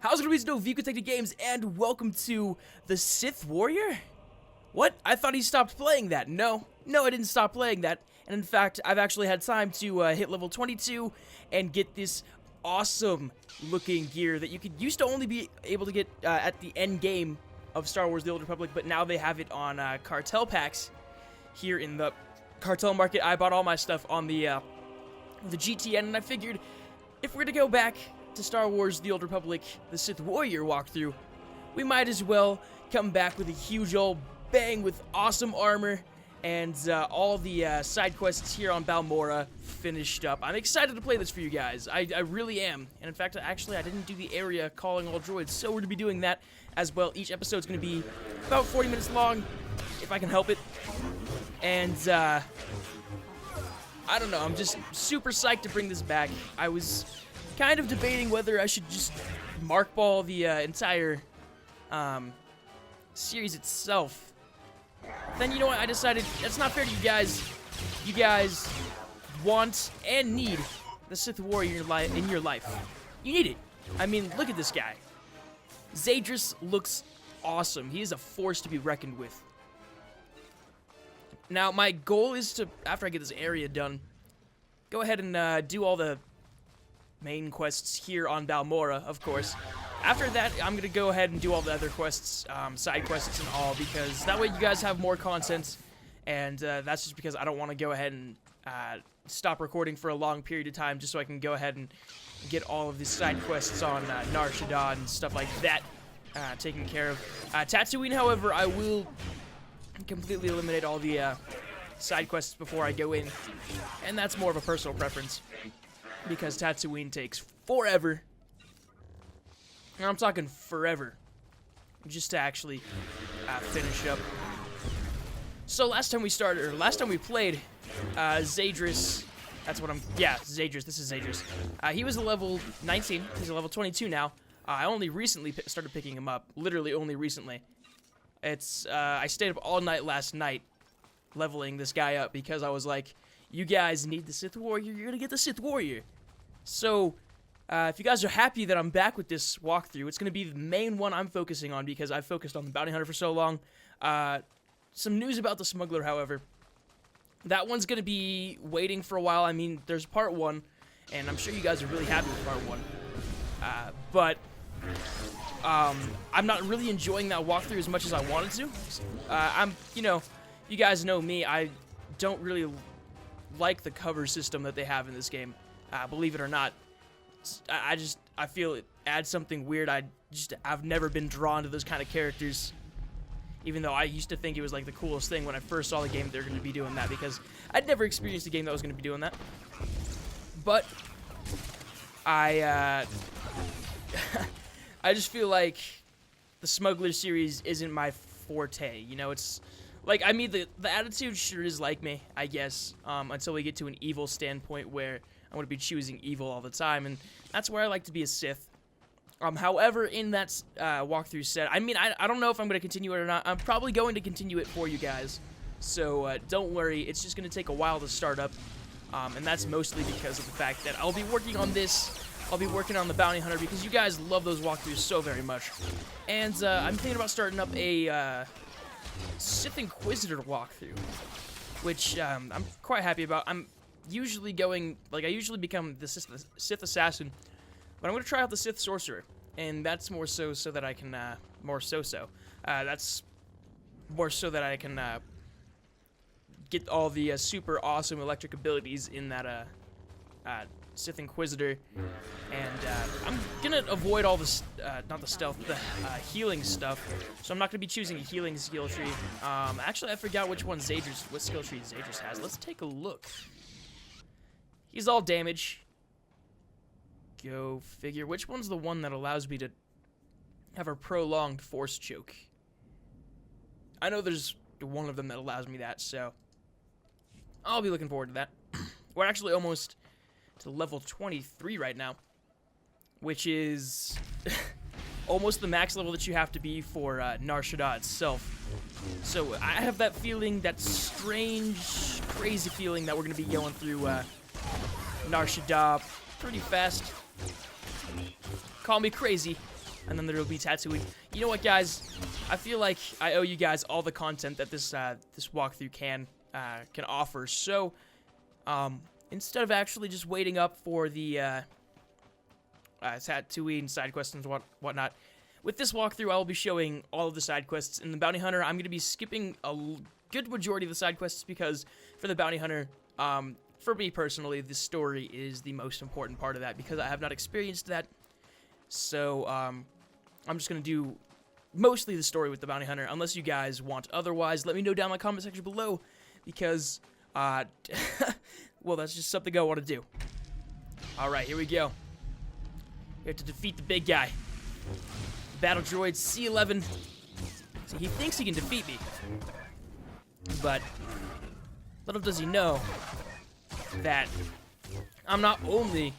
How's it going, Vico Detective Games, and welcome to the Sith Warrior? What? I thought he stopped playing that. No, I didn't stop playing that. And in fact, I've actually had time to hit level 22 and get this awesome looking gear that you used to only be able to get at the end game of Star Wars: The Old Republic, but now they have it on cartel packs here in the cartel market. I bought all my stuff on the GTN, and I figured if we're to go back to Star Wars: The Old Republic, the Sith Warrior walkthrough, we might as well come back with a huge old bang with awesome armor and all the side quests here on Balmorra finished up. I'm excited to play this for you guys. I really am. And in fact, actually, I didn't do the area calling all droids, so we're going to be doing that as well. Each episode's going to be about 40 minutes long, if I can help it. And, I don't know, I'm just super psyched to bring this back. I was kind of debating whether I should just markball the entire series itself. Then, you know what, I decided that's not fair to you guys. You guys want and need the Sith Warrior in your life. You need it. I mean, look at this guy. Zadris looks awesome. He is a force to be reckoned with. Now, my goal is to, after I get this area done, go ahead and do all the main quests here on Balmorra, of course. After that, I'm going to go ahead and do all the other quests, side quests and all, because that way you guys have more content, and that's just because I don't want to go ahead and stop recording for a long period of time just so I can go ahead and get all of these side quests on Nar Shaddaa and stuff like that taken care of. Tatooine, however, I will completely eliminate all the side quests before I go in, and that's more of a personal preference, because Tatooine takes forever. And I'm talking forever, just to actually finish up. So last time we played, Zadris, Zadris, this is Zadris. He was a level 19, he's a level 22 now. I only recently started picking him up, literally only recently. I stayed up all night last night leveling this guy up because I was like, you guys need the Sith Warrior, you're gonna get the Sith Warrior. So, if you guys are happy that I'm back with this walkthrough, it's going to be the main one I'm focusing on because I've focused on the Bounty Hunter for so long. Some news about the Smuggler, however. That one's going to be waiting for a while. I mean, there's part 1, and I'm sure you guys are really happy with part 1. But I'm not really enjoying that walkthrough as much as I wanted to. You guys know me, I don't really like the cover system that they have in this game, believe it or not. I feel it adds something weird. I've never been drawn to those kind of characters, even though I used to think it was like the coolest thing when I first saw the game they were going to be doing that, because I'd never experienced a game that was going to be doing that. But I just feel like the Smuggler series isn't my forte. You know, it's like, I mean, the attitude sure is like me, I guess, until we get to an evil standpoint where I'm going to be choosing evil all the time, and that's where I like to be a Sith. However, in that walkthrough set, I mean, I don't know if I'm going to continue it or not. I'm probably going to continue it for you guys, so don't worry. It's just going to take a while to start up, and that's mostly because of the fact that I'll be working on this. I'll be working on the Bounty Hunter because you guys love those walkthroughs so very much. And I'm thinking about starting up a Sith Inquisitor walkthrough, which I'm quite happy about. I usually become the Sith Assassin, but I'm going to try out the Sith Sorcerer, and that's more so that I can, that's more so that I can, get all the super awesome electric abilities in that, Sith Inquisitor, and, I'm going to avoid all the, not the stealth, the, healing stuff, so I'm not going to be choosing a healing skill tree. Actually, I forgot what skill tree Zadris has. Let's take a look. He's all damage. Go figure. Which one's the one that allows me to have a prolonged force choke? I know there's one of them that allows me that, so I'll be looking forward to that. We're actually almost to level 23 right now, which is almost the max level that you have to be for Nar Shaddaa itself. So I have that feeling, that strange, crazy feeling that we're going to be going through Nar Shaddaa pretty fast. Call me crazy, and then there will be Tatooine. You know what, guys? I feel like I owe you guys all the content that this this walkthrough can offer. So, instead of actually just waiting up for the Tatooine side quests and whatnot, with this walkthrough, I will be showing all of the side quests. In the Bounty Hunter, I'm going to be skipping a good majority of the side quests because for the Bounty Hunter, for me personally, the story is the most important part of that because I have not experienced that. So, I'm just going to do mostly the story with the Bounty Hunter, unless you guys want otherwise. Let me know down in the comment section below because, well, that's just something I want to do. Alright, here we go. We have to defeat the big guy. Battle droid C-11. So he thinks he can defeat me. But little does he know that I'm not only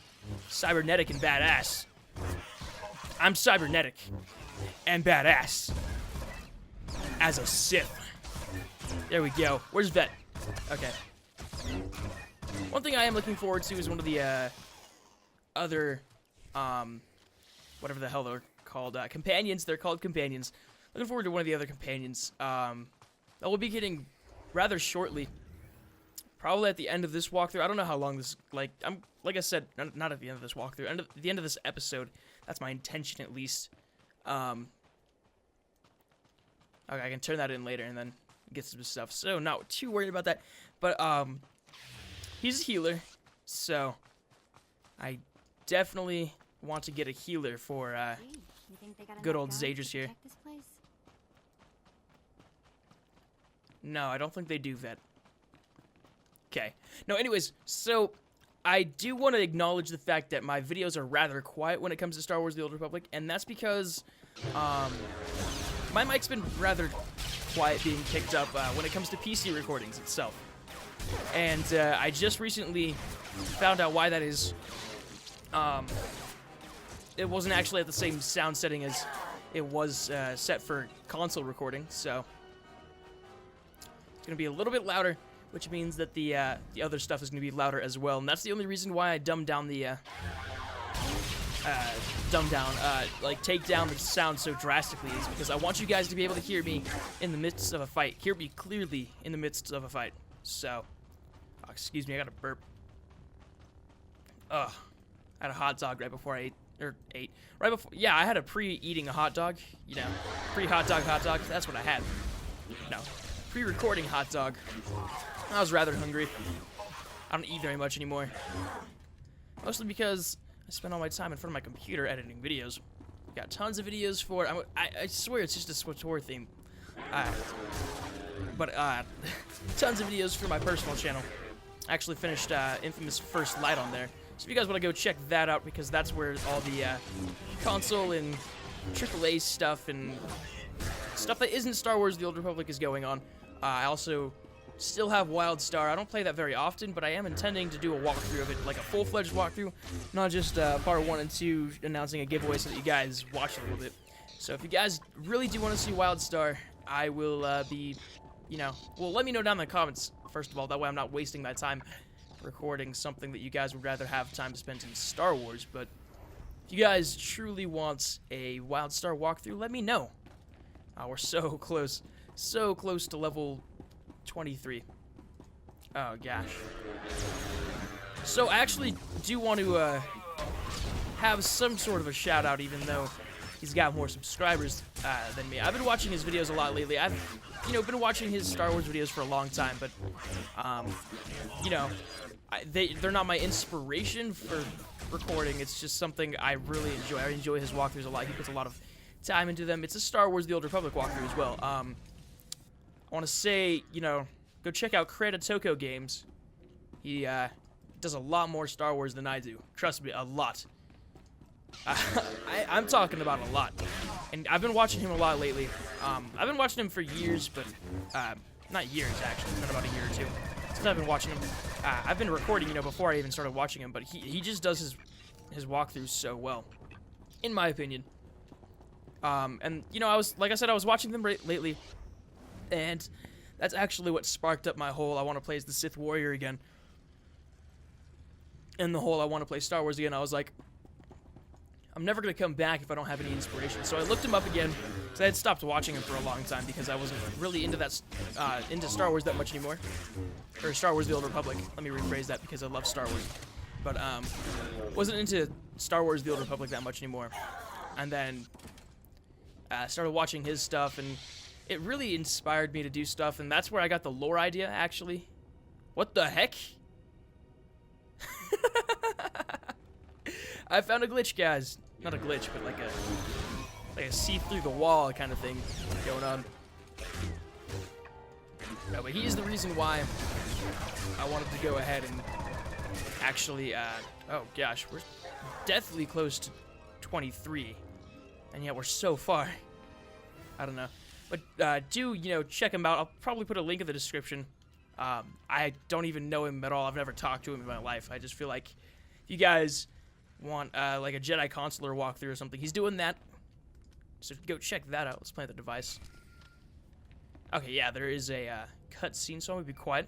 cybernetic and badass, I'm cybernetic and badass as a Sith. There we go. Where's Vet? Okay. One thing I am looking forward to is one of the other whatever the hell they're called, companions. They're called companions. Looking forward to one of the other companions that we'll be getting rather shortly. Probably at the end of this walkthrough. I don't know how long this, like I said, not at the end of this walkthrough, at the end of this episode. That's my intention, at least. Okay, I can turn that in later and then get some stuff. So, not too worried about that. But, he's a healer, so I definitely want to get a healer for, good old Zadris here. No, I don't think they do, Vet. Okay. No, anyways, so I do want to acknowledge the fact that my videos are rather quiet when it comes to Star Wars: The Old Republic, and that's because my mic's been rather quiet being picked up when it comes to PC recordings itself. And I just recently found out why that is. It wasn't actually at the same sound setting as it was set for console recording, so it's going to be a little bit louder, which means that the other stuff is going to be louder as well. And that's the only reason why I dumbed down the, take down the sound so drastically is because I want you guys to be able to hear me in the midst of a fight. Hear me clearly in the midst of a fight. So, excuse me, I got a burp. Ugh. I had a hot dog right before I ate. Right before, yeah, I had a pre-eating a hot dog. You know, pre-hot dog, that's what I had. No, pre-recording hot dog. I was rather hungry. I don't eat very much anymore. Mostly because I spend all my time in front of my computer editing videos. Got tons of videos for I swear it's just a SWTOR theme. Tons of videos for my personal channel. I actually finished Infamous First Light on there. So if you guys want to go check that out, because that's where all the console and AAA stuff and stuff that isn't Star Wars: The Old Republic is going on. I also still have WildStar. I don't play that very often, but I am intending to do a walkthrough of it, like a full-fledged walkthrough, not just part 1 and 2 announcing a giveaway so that you guys watch it a little bit. So if you guys really do want to see WildStar, I will be, well, let me know down in the comments, first of all, that way I'm not wasting my time recording something that you guys would rather have time to spend in Star Wars. But if you guys truly want a WildStar walkthrough, let me know. We're so close to level 23. Oh gosh. So I actually do want to have some sort of a shout out, even though he's got more subscribers than me. I've been watching his videos a lot lately. I've been watching his Star Wars videos for a long time, but they're not my inspiration for recording. It's just something I really enjoy. I enjoy his walkthroughs a lot. He puts a lot of time into them. It's a Star Wars: The Old Republic walkthrough as well. I want to say, go check out Creta Toko Games. He does a lot more Star Wars than I do. Trust me, a lot. I'm talking about a lot. And I've been watching him a lot lately. I've been watching him for years, but not years, actually. It's been about a year or two since I've been watching him. I've been recording, before I even started watching him, but he just does his walkthroughs so well, in my opinion. And, I was watching them lately, and that's actually what sparked up my whole I want to play as the Sith Warrior again. And the whole I want to play Star Wars again. I was like, I'm never going to come back if I don't have any inspiration. So I looked him up again, because I had stopped watching him for a long time because I wasn't really into into Star Wars that much anymore. Or Star Wars The Old Republic. Let me rephrase that because I love Star Wars. But wasn't into Star Wars The Old Republic that much anymore. And then started watching his stuff, and it really inspired me to do stuff, and that's where I got the lore idea, actually. What the heck? I found a glitch, guys. Not a glitch, but like a see through the wall kind of thing going on. No, but he's the reason why I wanted to go ahead and actually, oh gosh, we're deathly close to 23, and yet we're so far. I don't know, but do, you know, check him out. I'll probably put a link in the description. I don't even know him at all. I've never talked to him in my life. I just feel like if you guys want like a Jedi Consular walkthrough or something, he's doing that. So go check that out. Let's play the device. Okay, yeah, there is a cutscene, so I'm gonna be quiet.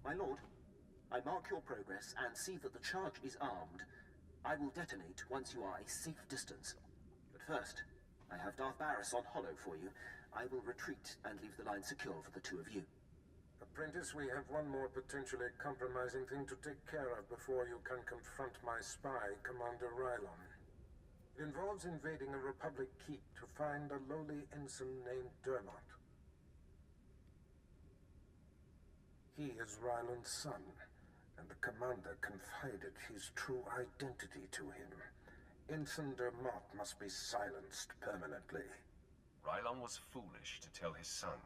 My lord, I mark your progress and see that the charge is armed. I will detonate once you are a safe distance. But first, I have Darth Barris on hollow for you. I will retreat and leave the line secure for the two of you. Apprentice, we have one more potentially compromising thing to take care of before you can confront my spy, Commander Rylon. It involves invading a Republic keep to find a lowly ensign named Dermot. He is Rylon's son, and the commander confided his true identity to him. Ensign Dermot must be silenced permanently. Rylon was foolish to tell his son.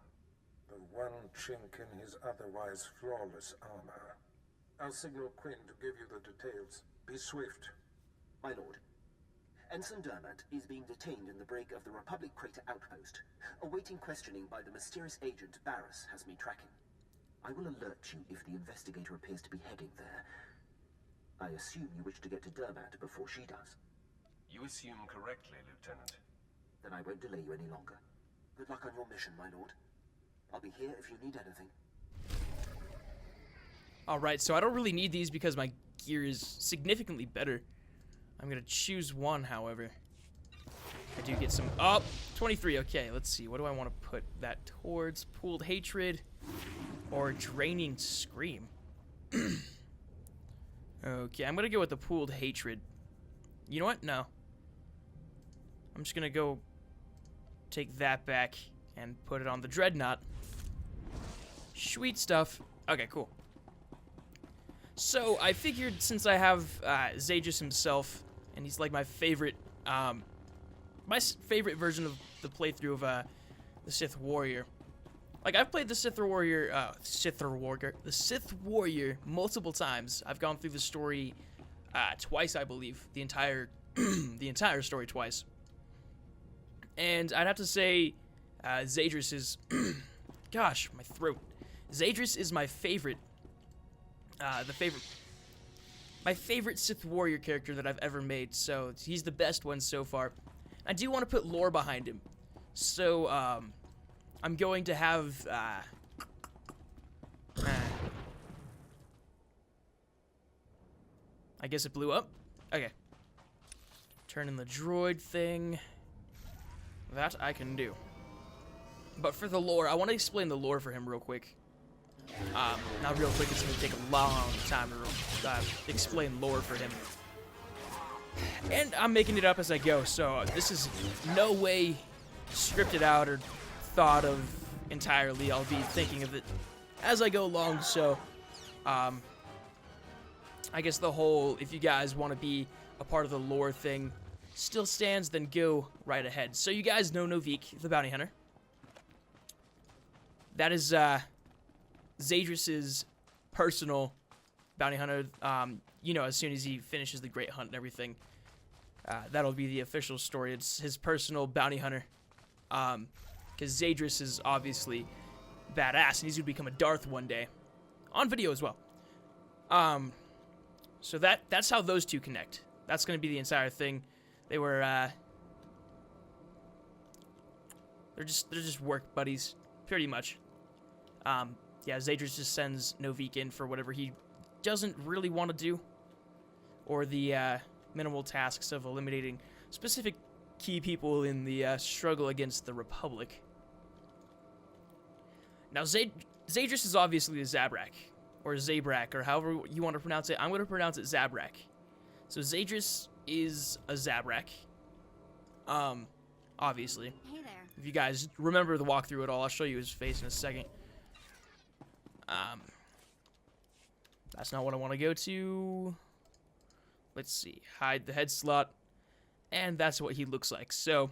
The one chink in his otherwise flawless armor. I'll signal Quinn to give you the details. Be swift. My lord, Ensign Dermot is being detained in the break of the Republic Crater outpost, awaiting questioning by the mysterious agent Barris has me tracking. I will alert you if the investigator appears to be heading there. I assume you wish to get to Dermot before she does. You assume correctly, Lieutenant. Then I won't delay you any longer. Good luck on your mission, my lord. I'll be here if you need anything. Alright, so I don't really need these because my gear is significantly better. I'm gonna choose one, however. I do get some... Oh, 23, okay, let's see. What do I want to put that towards? Pooled Hatred or Draining Scream? Okay, I'm gonna go with the Pooled Hatred. You know what? No. I'm just gonna go take that back and put it on the Dreadnought. Sweet stuff. Okay, cool. So, I figured since I have Zages himself, and he's like my favorite version of the playthrough of the Sith Warrior. Like, I've played the Sith Warrior multiple times. I've gone through the story twice, I believe. The entire story twice. And I'd have to say Zadris is... gosh, my throat. Zadris is my favorite. My favorite Sith Warrior character that I've ever made, so he's the best one so far. I do want to put lore behind him. So, I'm going to have... I guess it blew up. Okay. Turn in the droid thing. That I can do. But for the lore, I want to explain the lore for him real quick. Not real quick, it's going to take a long time to explain lore for him. And I'm making it up as I go, so this is no way scripted out or thought of entirely. I'll be thinking of it as I go along, so I guess the whole, if you guys want to be a part of the lore thing, still stands, then go right ahead. So you guys know Novik, the bounty hunter. That is Zadris's personal bounty hunter. You know, as soon as he finishes the Great Hunt and everything, that'll be the official story. It's his personal bounty hunter. Because Zadris is obviously badass, and he's gonna become a Darth one day, on video as well. So that's how those two connect. That's gonna be the entire thing. They were they're just work buddies, pretty much. Yeah, Zadris just sends Novik in for whatever he doesn't really want to do. or the minimal tasks of eliminating specific key people in the struggle against the Republic. Now, Zadris is obviously a Zabrak, or Zabrak, or however you want to pronounce it. I'm going to pronounce it Zabrak. So Zadris is a Zabrak. Obviously. Hey there. If you guys remember the walkthrough at all, I'll show you his face in a second. That's not what I want to go to. Let's see. Hide the head slot. And that's what he looks like. So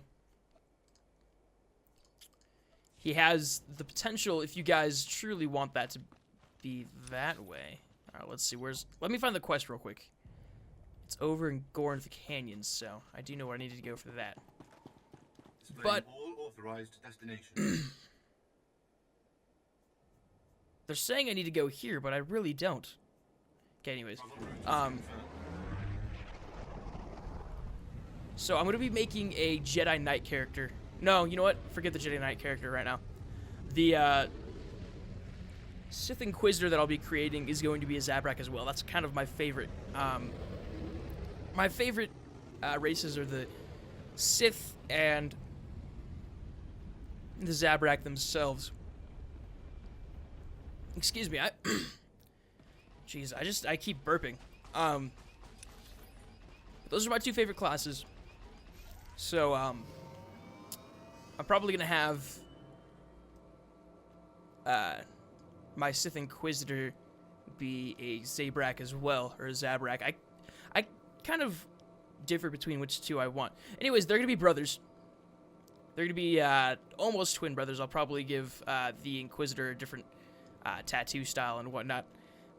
he has the potential, if you guys truly want that to be that way. Alright, let's see. Let me find the quest real quick. It's over in Gornth Canyons, so I do know where I need to go for that. But all authorized destinations. They're saying I need to go here, but I really don't. Okay, anyways. So I'm going to be making a Jedi Knight character. No, you know what? Forget the Jedi Knight character right now. The Sith Inquisitor that I'll be creating is going to be a Zabrak as well. That's kind of my favorite. My favorite races are the Sith and the Zabrak themselves. Excuse me, jeez, I keep burping. Those are my two favorite classes. So, I'm probably gonna have my Sith Inquisitor be a Zabrak as well, or a Zabrak. I kind of differ between which two I want. Anyways, they're gonna be brothers. They're gonna be almost twin brothers. I'll probably give the Inquisitor a different tattoo style and whatnot,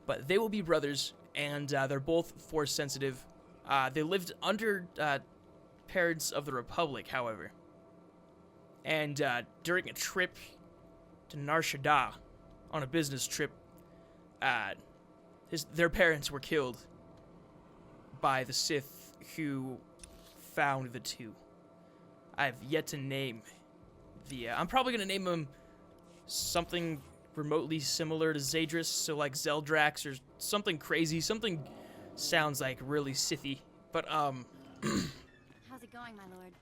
but they will be brothers, and they're both Force sensitive. They lived under parents of the Republic, however, and during a trip to Nar Shaddaa, on a business trip, their parents were killed by the Sith who found the two. I have yet to name the. I'm probably gonna name them something remotely similar to Zadris, so like Zeldrax or something crazy. Something sounds like really Sithy, but How's it going, my lord?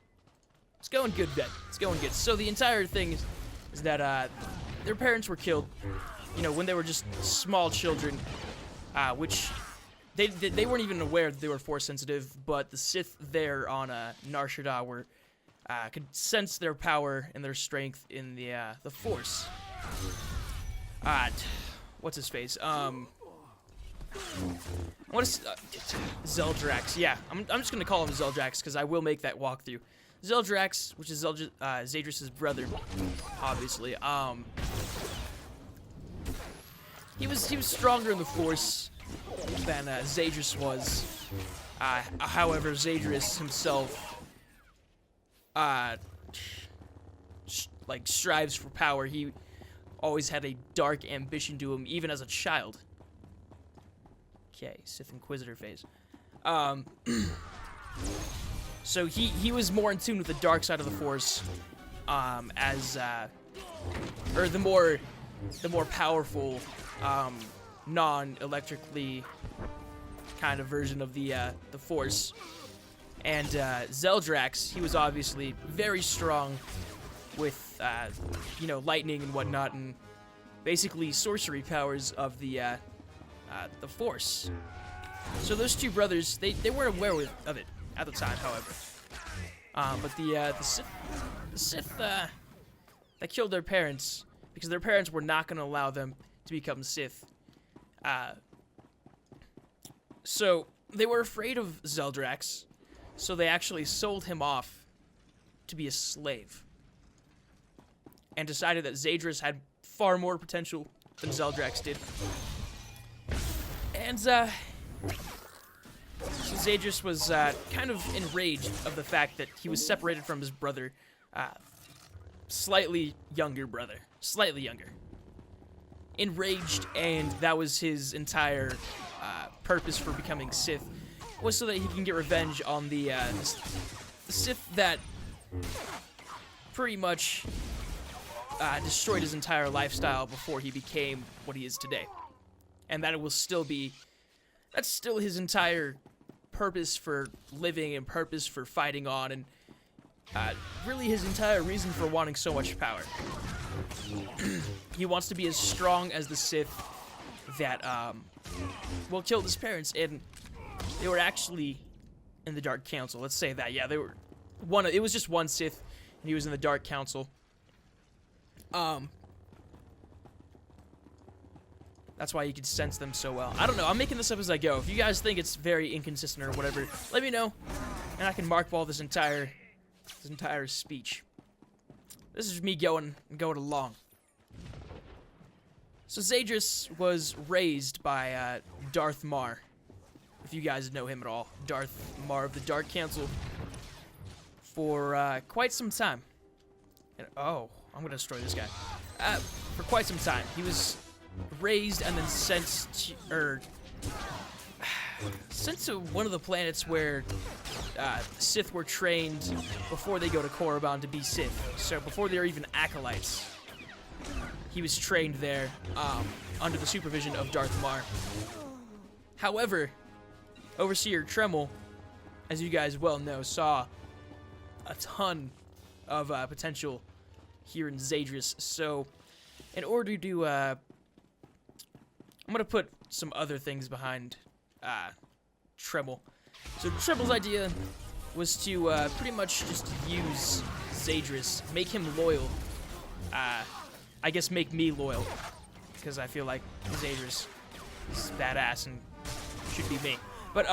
it's going good, Ben. It's going good. So the entire thing is that their parents were killed, you know, when they were just small children, which they weren't even aware that they were Force sensitive, but the Sith there on Nar Shaddaa were could sense their power and their strength in the Force. What's his face? What is Zeldrax? Yeah, I'm just gonna call him Zeldrax because I will make that walkthrough. Zeldrax, which is Zadris' brother, obviously. He was stronger in the Force than Zadris was. However, Zadris himself, strives for power. He always had a dark ambition to him, even as a child. Okay, Sith Inquisitor phase. So he was more in tune with the dark side of the Force, or the more powerful, non-electrically kind of version of the Force. And Zeldrax, he was obviously very strong with lightning and whatnot, and basically sorcery powers of the Force. So those two brothers, they weren't aware of it at the time, however. But the Sith that killed their parents because their parents were not going to allow them to become Sith. So they were afraid of Zeldrax, so they actually sold him off to be a slave, and decided that Zadris had far more potential than Zeldrax did. And Zadris was kind of enraged of the fact that he was separated from his brother, slightly younger. Enraged, and that was his entire purpose for becoming Sith, was so that he can get revenge on the Sith that pretty much destroyed his entire lifestyle before he became what he is today. And that it will still be, that's still his entire purpose for living and purpose for fighting on, and really his entire reason for wanting so much power. He wants to be as strong as the Sith that, well, killed his parents, and they were actually in the Dark Council. Let's say that. Yeah, they were it was just one Sith, and he was in the Dark Council. That's why you could sense them so well. I don't know. I'm making this up as I go. If you guys think it's very inconsistent or whatever, let me know, and I can mark ball this entire speech. This is me going along. So Zadris was raised by Darth Mar, if you guys know him at all. Darth Mar of the Dark Council for quite some time. And, oh, I'm gonna destroy this guy. For quite some time, he was raised and then sent to one of the planets where Sith were trained before they go to Korriban to be Sith. So before they were even acolytes, he was trained there under the supervision of Darth Mar. However, Overseer Tremel, as you guys well know, saw a ton of potential here in Zadris. So in order to, I'm going to put some other things behind Tremel. So Tremel's idea was to pretty much just use Zadris, make him loyal. I guess make me loyal, because I feel like Zadris is badass and should be me. But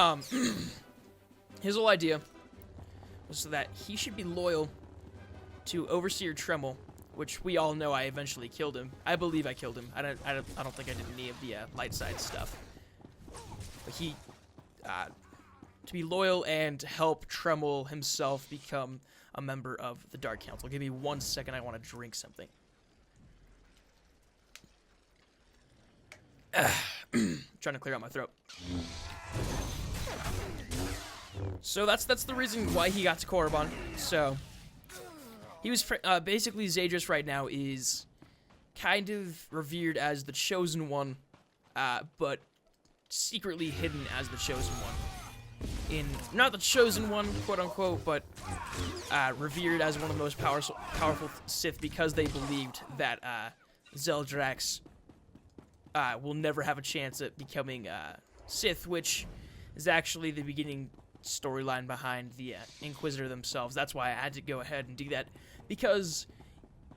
his whole idea was so that he should be loyal to Overseer Tremel, which we all know I eventually killed him. I believe I killed him. I don't think I did any of the light side stuff. But he, to be loyal and help Tremel himself become a member of the Dark Council. Give me 1 second, I want to drink something. Trying to clear out my throat. So that's the reason why he got to Korriban. So he was basically Zadris right now is kind of revered as the Chosen One, but secretly hidden as the Chosen One. Not the Chosen One, quote unquote, but revered as one of the most powerful Sith because they believed that Zeldrax will never have a chance at becoming Sith, which is actually the beginning storyline behind the Inquisitor themselves. That's why I had to go ahead and do that, because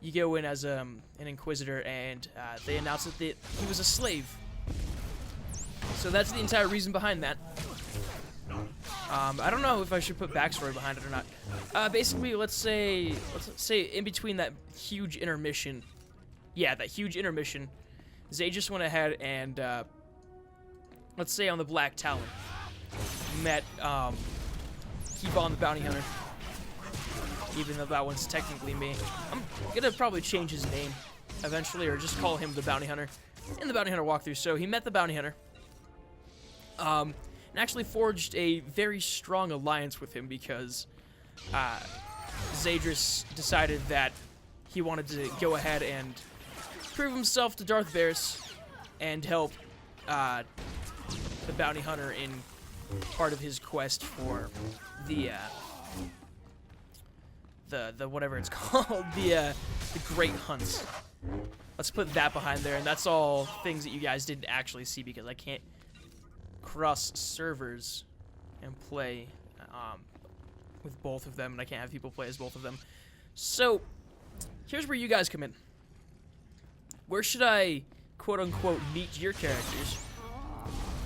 you go in as an Inquisitor and they announce that he was a slave. So that's the entire reason behind that. I don't know if I should put backstory behind it or not. Basically, let's say in between that huge intermission, Zadris went ahead and let's say on the Black Talon, met Keybon the Bounty Hunter, even though that one's technically me. I'm gonna probably change his name eventually, or just call him the Bounty Hunter in the Bounty Hunter walkthrough. So he met the Bounty Hunter, and actually forged a very strong alliance with him because Zadris decided that he wanted to go ahead and prove himself to Darth Varys and help the Bounty Hunter in part of his quest for the whatever it's called, the Great Hunts. Let's put that behind there, and that's all things that you guys didn't actually see because I can't cross servers and play with both of them, and I can't have people play as both of them. So here's where you guys come in. Where should I, quote-unquote, meet your characters?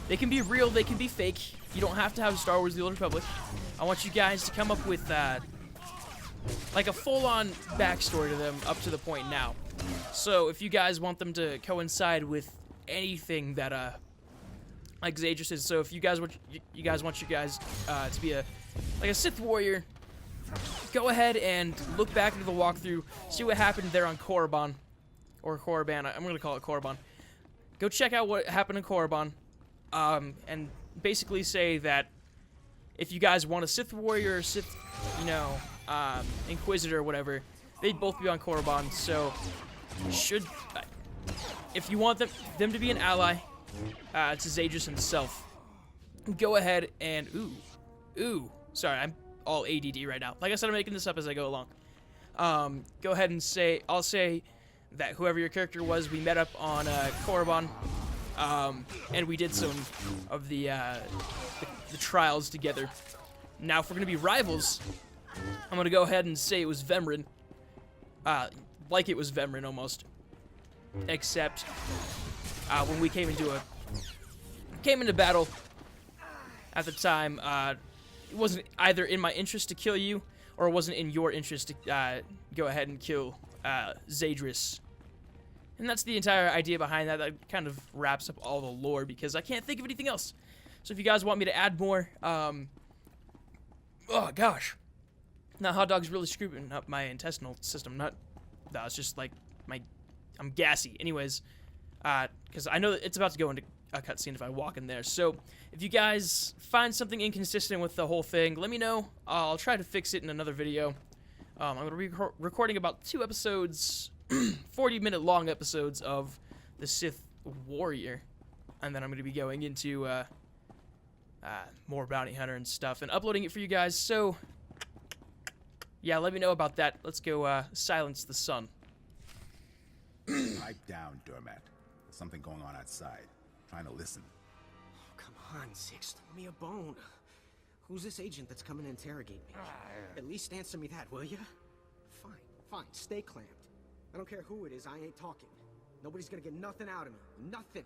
They can be real, they can be fake. You don't have to have Star Wars The Old Republic. I want you guys to come up with, like a full-on backstory to them up to the point now. So if you guys want them to coincide with anything that, like Zadris is, so if you guys want you guys to be like a Sith warrior, go ahead and look back into the walkthrough, see what happened there on Korriban. Or Korriban, I'm going to call it Korriban. Go check out what happened in Korriban, and basically say that if you guys want a Sith warrior, Sith, Inquisitor or whatever, they'd both be on Korriban, so if you want them to be an ally to Zadris himself, go ahead and ooh. Sorry, I'm all ADD right now. Like I said, I'm making this up as I go along. Go ahead and say, I'll say that whoever your character was, we met up on Korriban, and we did some of the trials together. Now, if we're gonna be rivals, I'm gonna go ahead and say it was Vemrin, like it was Vemrin almost, except when we came into battle at the time, it wasn't either in my interest to kill you, or it wasn't in your interest to go ahead and kill Zadris. And that's the entire idea behind that. That kind of wraps up all the lore, because I can't think of anything else. So if you guys want me to add more, oh gosh. Now, hot dog's really screwing up my intestinal system. No, it's just like I'm gassy. Anyways, because I know that it's about to go into a cutscene if I walk in there. So if you guys find something inconsistent with the whole thing, let me know. I'll try to fix it in another video. I'm going to be recording about 2 episodes, 40-minute long episodes of the Sith Warrior. And then I'm going to be going into more Bounty Hunter and stuff and uploading it for you guys. So, yeah, let me know about that. Let's go silence the sun. Pipe down, Dermat. There's something going on outside. Trying to listen. Oh, come on, Six. Throw me a bone. Who's this agent that's coming to interrogate me? At least answer me that, will ya? Fine. Stay clamped. I don't care who it is, I ain't talking. Nobody's gonna get nothing out of me. Nothing.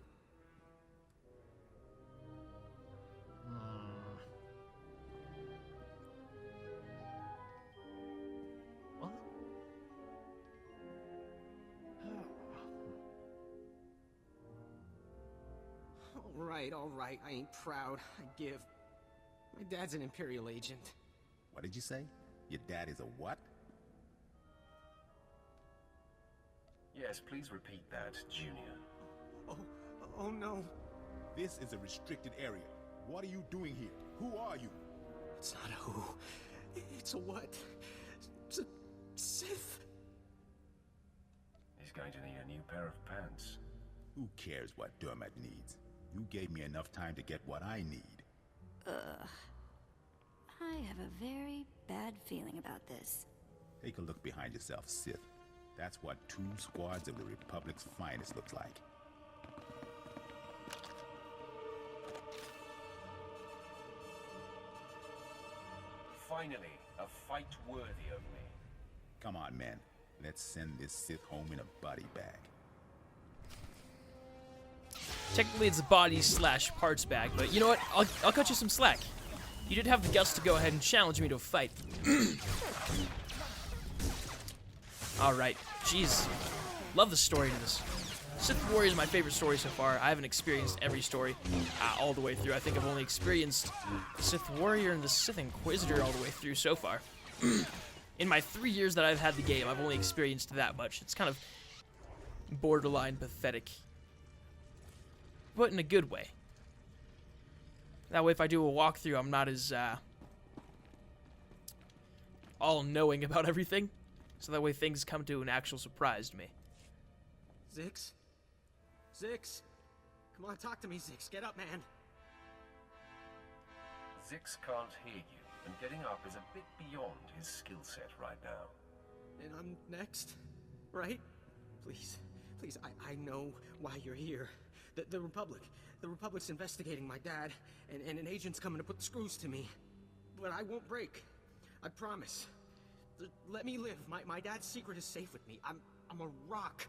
What? All right. I ain't proud. I give. My dad's an Imperial agent. What did you say? Your dad is a what? Yes, please repeat that, Junior. Oh no. This is a restricted area. What are you doing here? Who are you? It's not a who. It's a what. It's a Sith. He's going to need a new pair of pants. Who cares what Dermat needs? You gave me enough time to get what I need. I have a very bad feeling about this. Take a look behind yourself, Sith. That's what 2 squads of the Republic's finest looks like. Finally, a fight worthy of me. Come on, man. Let's send this Sith home in a body bag. Technically, it's a body/parts bag, but you know what? I'll cut you some slack. You did have the guts to go ahead and challenge me to a fight. Alright, jeez. Love the story to this. Sith Warrior is my favorite story so far. I haven't experienced every story all the way through. I think I've only experienced Sith Warrior and the Sith Inquisitor all the way through so far. In my 3 years that I've had the game, I've only experienced that much. It's kind of borderline pathetic. But in a good way. That way, if I do a walkthrough, I'm not as all-knowing about everything. So that way, things come to an actual surprise to me. Zix? Come on, talk to me, Zix. Get up, man. Zix can't hear you, and getting up is a bit beyond his skill set right now. And I'm next, right? Please, I know why you're here. The Republic's investigating my dad, and an agent's coming to put the screws to me. But I won't break. I promise. Let me live. My dad's secret is safe with me. I'm a rock.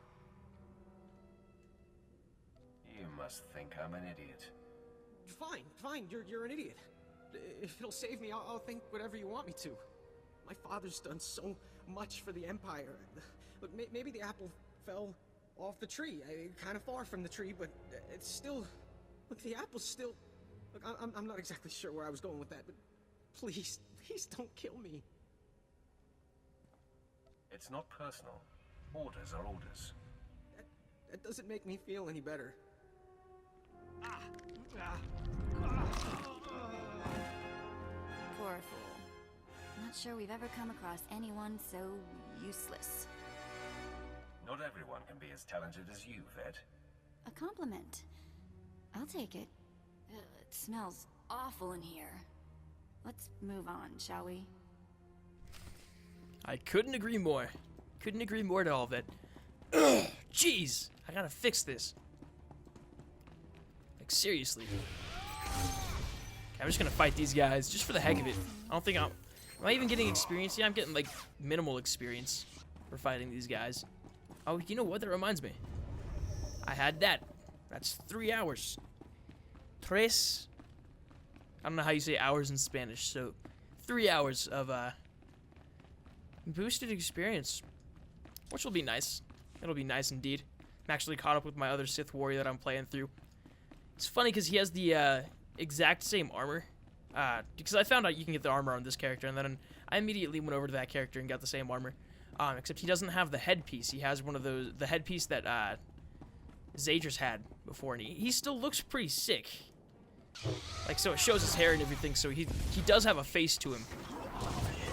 You must think I'm an idiot. Fine. You're an idiot. If it'll save me, I'll think whatever you want me to. My father's done so much for the Empire. Look, maybe the apple fell off the tree, kind of far from the tree, but it's still... Look, the apple's still... Look, I'm not exactly sure where I was going with that, but please don't kill me. It's not personal. Orders are orders. That doesn't make me feel any better. Poor fool. Not sure we've ever come across anyone so useless. Not everyone can be as talented as you, Vet. A compliment. I'll take it. It smells awful in here. Let's move on, shall we? I couldn't agree more. Couldn't agree more to all of it. Ugh, jeez, I gotta fix this. Like, seriously. Okay, I'm just gonna fight these guys just for the heck of it. I don't think am I even getting experience? Yeah, I'm getting, like, minimal experience for fighting these guys. Oh, you know what? That reminds me. I had that. That's 3 hours. Tres. I don't know how you say hours in Spanish, so 3 hours of, boosted experience. Which will be nice. It'll be nice indeed. I'm actually caught up with my other Sith warrior that I'm playing through. It's funny because he has the, exact same armor. Because I found out you can get the armor on this character, and then I immediately went over to that character and got the same armor. Except he doesn't have the headpiece. He has one of those, the headpiece that, Zadris had before, and he still looks pretty sick. Like, so it shows his hair and everything, so he does have a face to him.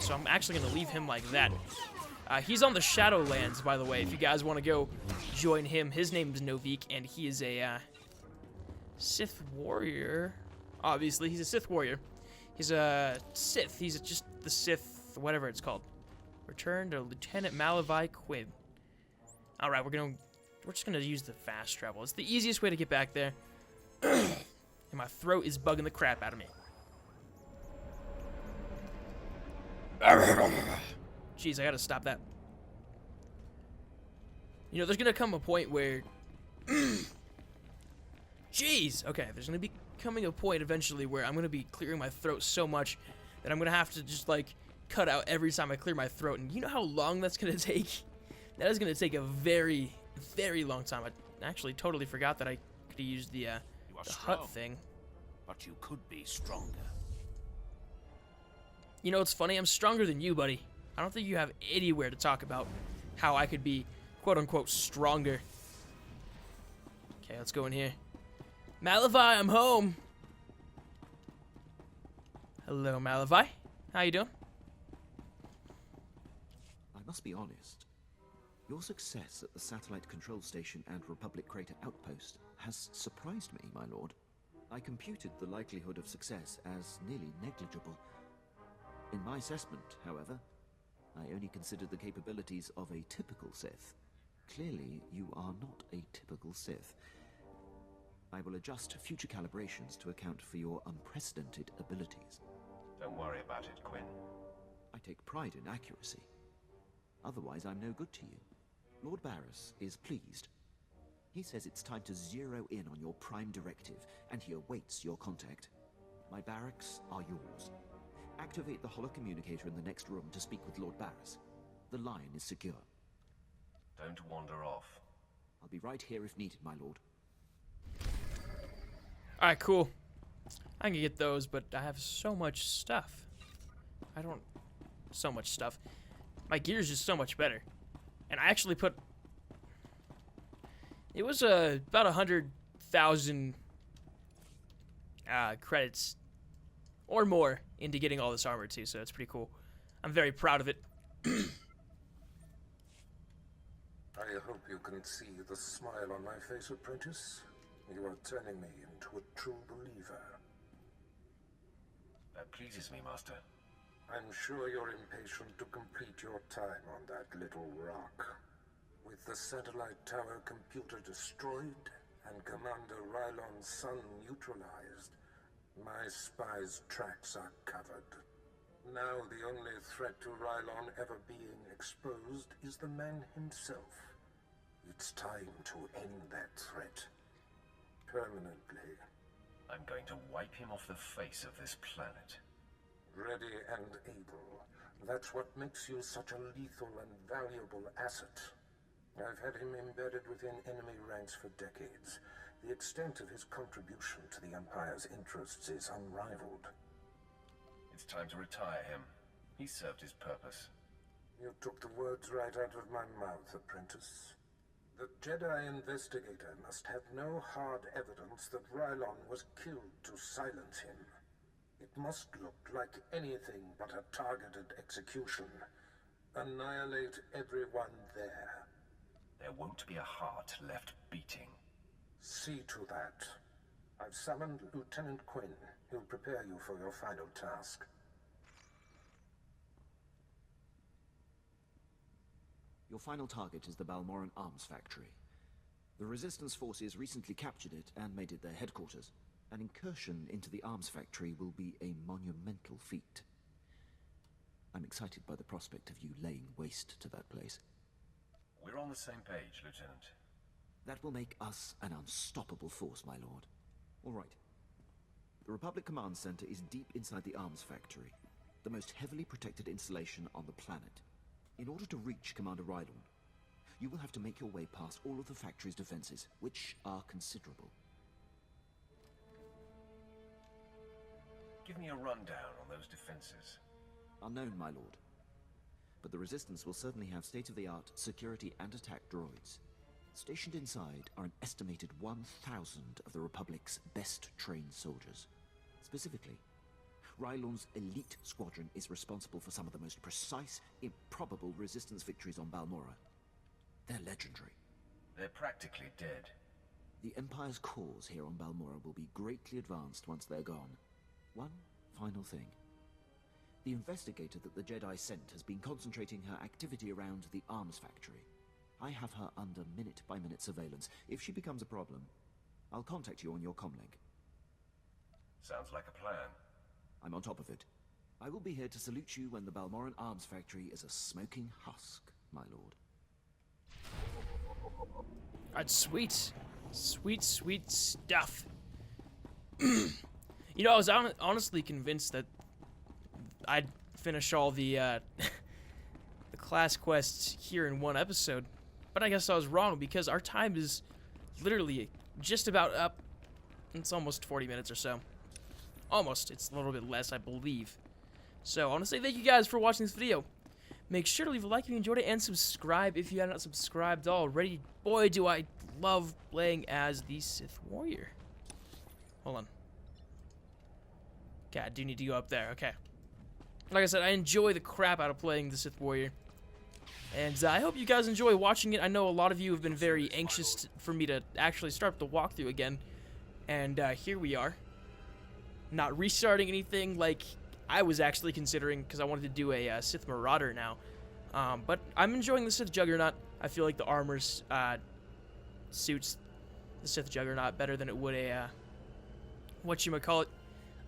So I'm actually going to leave him like that. He's on the Shadowlands, by the way, if you guys want to go join him. His name is Novik, and he is a, Sith warrior. Obviously, he's a Sith warrior. He's a Sith. He's just the Sith, whatever it's called. Return to Lieutenant Malavai Quinn. Alright, we're just gonna use the fast travel. It's the easiest way to get back there. And my throat is bugging the crap out of me. Jeez, I gotta stop that. You know, there's gonna come a point where... Jeez! Okay, there's gonna be coming a point eventually where I'm gonna be clearing my throat so much that I'm gonna have to just, like, cut out every time I clear my throat. And you know how long that's gonna take? That is gonna take a very, very long time. I actually totally forgot that I could have used the hut thing. But you could be stronger. You know, it's funny, I'm stronger than you, buddy. I don't think you have anywhere to talk about how I could be, quote-unquote, stronger. Okay, let's go in here. Malavai, I'm home. Hello, Malavai. How you doing? I must be honest. Your success at the Satellite Control Station and Republic Crater Outpost has surprised me, my lord. I computed the likelihood of success as nearly negligible. In my assessment, however, I only considered the capabilities of a typical Sith. Clearly, you are not a typical Sith. I will adjust future calibrations to account for your unprecedented abilities. Don't worry about it, Quinn. I take pride in accuracy. Otherwise, I'm no good to you. Lord Barris is pleased. He says it's time to zero in on your prime directive, and he awaits your contact. My barracks are yours. Activate the holocommunicator in the next room to speak with Lord Barris. The line is secure. Don't wander off. I'll be right here if needed, my lord. Alright, cool. I can get those, but I have so much stuff. So much stuff. My gear's just so much better. And I actually put... It was about 100,000 credits or more into getting all this armor too, so it's pretty cool. I'm very proud of it. I hope you can see the smile on my face, apprentice. You are turning me into a true believer. That pleases me, Master. I'm sure you're impatient to complete your time on that little rock. With the satellite tower computer destroyed and Commander Rylon's son neutralized, my spy's tracks are covered. Now the only threat to Rylon ever being exposed is the man himself. It's time to end that threat. Permanently. I'm going to wipe him off the face of this planet. Ready and able. That's what makes you such a lethal and valuable asset. I've had him embedded within enemy ranks for decades. The extent of his contribution to the Empire's interests is unrivaled. It's time to retire him. He served his purpose. You took the words right out of my mouth, apprentice. The Jedi investigator must have no hard evidence that Rylon was killed to silence him. It must look like anything but a targeted execution. Annihilate everyone there. There won't be a heart left beating. See to that. I've summoned Lieutenant Quinn. He'll prepare you for your final task. Your final target is the Balmoran Arms Factory. The Resistance forces recently captured it and made it their headquarters. An incursion into the arms factory will be a monumental feat. I'm excited by the prospect of you laying waste to that place. We're on the same page, Lieutenant. That will make us an unstoppable force, my lord. All right. The Republic Command Center is deep inside the arms factory, the most heavily protected installation on the planet. In order to reach Commander Rylon, you will have to make your way past all of the factory's defenses, which are considerable. Give me a rundown on those defenses. Unknown, my lord. But the Resistance will certainly have state-of-the-art security and attack droids. Stationed inside are an estimated 1,000 of the Republic's best-trained soldiers. Specifically, Rylon's elite squadron is responsible for some of the most precise, improbable Resistance victories on Balmorra. They're legendary. They're practically dead. The Empire's cause here on Balmorra will be greatly advanced once they're gone. One final thing. The investigator that the Jedi sent has been concentrating her activity around the arms factory. I have her under minute-by-minute surveillance. If she becomes a problem, I'll contact you on your comlink. Sounds like a plan. I'm on top of it. I will be here to salute you when the Balmoran Arms Factory is a smoking husk, my lord. That's sweet. Sweet, sweet stuff. You know, I was honestly convinced that I'd finish all the the class quests here in one episode. But I guess I was wrong, because our time is literally just about up. It's almost 40 minutes or so. Almost. It's a little bit less, I believe. So, I want to say thank you guys for watching this video. Make sure to leave a like if you enjoyed it, and subscribe if you have not subscribed already. Boy, do I love playing as the Sith Warrior. Hold on. Okay, I do need to go up there. Okay. Like I said, I enjoy the crap out of playing the Sith Warrior. And I hope you guys enjoy watching it. I know a lot of you have been very anxious for me to actually start the walkthrough again. And here we are. Not restarting anything like I was actually considering, because I wanted to do a Sith Marauder now. But I'm enjoying the Sith Juggernaut. I feel like the armor suits the Sith Juggernaut better than it would a, whatchamacallit,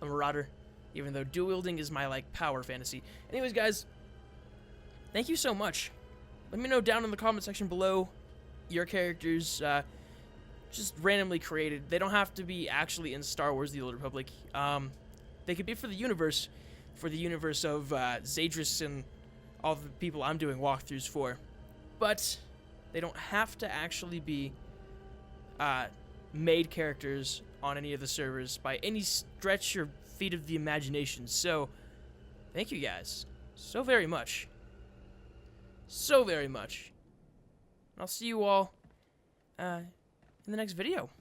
a Marauder. Even though dual wielding is my, like, power fantasy. Anyways, guys, thank you so much. Let me know down in the comment section below your characters, just randomly created. They don't have to be actually in Star Wars: The Old Republic. They could be for the universe of Zadris and all the people I'm doing walkthroughs for. But they don't have to actually be made characters on any of the servers by any stretch or feat of the imagination. So, thank you guys so very much. So very much. I'll see you all in the next video.